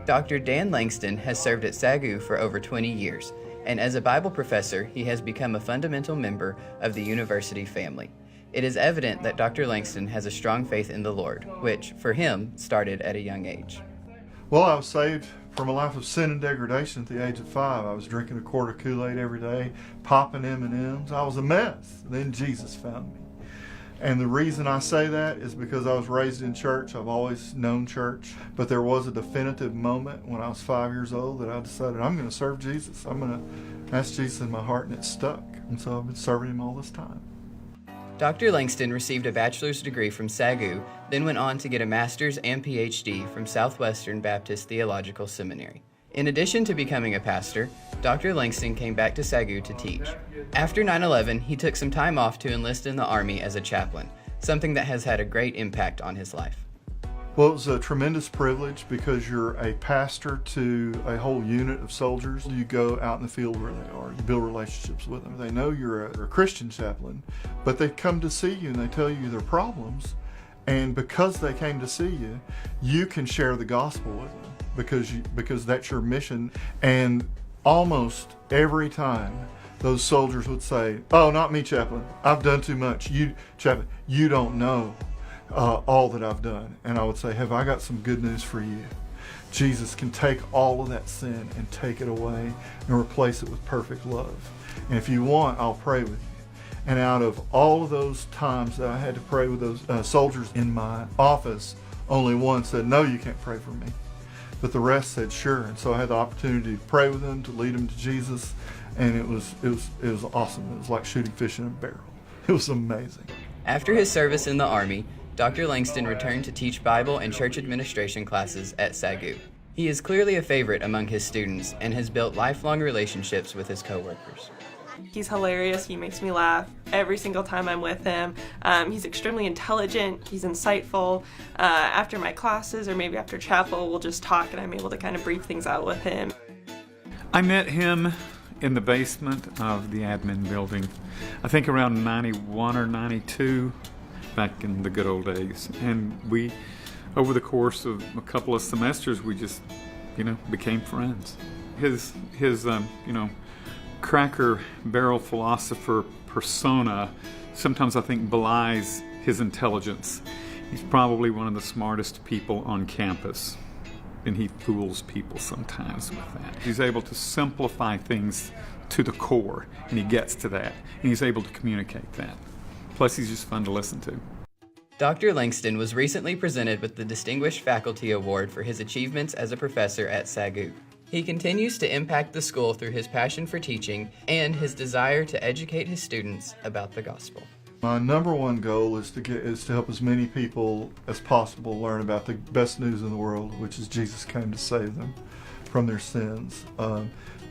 Dr. Dan Langston has served at SAGU for over 20 years, and as a Bible professor, he has become a fundamental member of the university family. It is evident that Dr. Langston has a strong faith in the Lord, which, for him, started at a young age. Well, I was saved from a life of sin and degradation at the age of 5. I was drinking a quart of Kool-Aid every day, popping M&Ms. I was a mess. Then Jesus found me. And the reason I say that is because I was raised in church. I've always known church. But there was a definitive moment when I was 5 years old that I decided I'm going to serve Jesus. I'm going to ask Jesus in my heart, and it stuck. And so I've been serving him all this time. Dr. Langston received a bachelor's degree from SAGU, then went on to get a master's and PhD from Southwestern Baptist Theological Seminary. In addition to becoming a pastor, Dr. Langston came back to SAGU to teach. After 9/11, he took some time off to enlist in the Army as a chaplain, something that has had a great impact on his life. Well, it was a tremendous privilege because you're a pastor to a whole unit of soldiers. You go out in the field where they are. You build relationships with them. They know you're a Christian chaplain, but they come to see you and they tell you their problems. And because they came to see you, you can share the gospel with them because that's your mission. And almost every time, those soldiers would say, "Oh, not me, chaplain. I've done too much. Chaplain, you don't know all that I've done." And I would say, "Have I got some good news for you? Jesus can take all of that sin and take it away and replace it with perfect love. And if you want, I'll pray with you." And out of all of those times that I had to pray with those soldiers in my office, only one said, "No, you can't pray for me." But the rest said, "Sure." And so I had the opportunity to pray with them, to lead them to Jesus. And it was awesome. It was like shooting fish in a barrel. It was amazing. After his service in the Army, Dr. Langston returned to teach Bible and church administration classes at SAGU. He is clearly a favorite among his students and has built lifelong relationships with his coworkers. He's hilarious. He makes me laugh every single time I'm with him. He's extremely intelligent. He's insightful. After my classes or maybe after chapel, we'll just talk and I'm able to kind of brief things out with him. I met him in the basement of the admin building, I think around 91 or 92, back in the good old days. And we, over the course of a couple of semesters, we just, became friends. His cracker barrel philosopher persona sometimes I think belies his intelligence. He's probably one of the smartest people on campus, and he fools people sometimes with that. He's able to simplify things to the core, and he gets to that, and he's able to communicate that. Plus, he's just fun to listen to. Dr. Langston was recently presented with the Distinguished Faculty Award for his achievements as a professor at SAGU. He continues to impact the school through his passion for teaching and his desire to educate his students about the gospel. My number one goal is to help as many people as possible learn about the best news in the world, which is Jesus came to save them from their sins.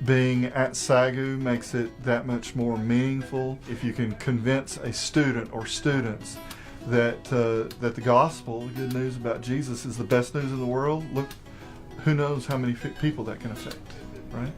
Being at SAGU makes it that much more meaningful. If you can convince a student or students that the gospel, the good news about Jesus, is the best news in the world, look, who knows how many people that can affect, right?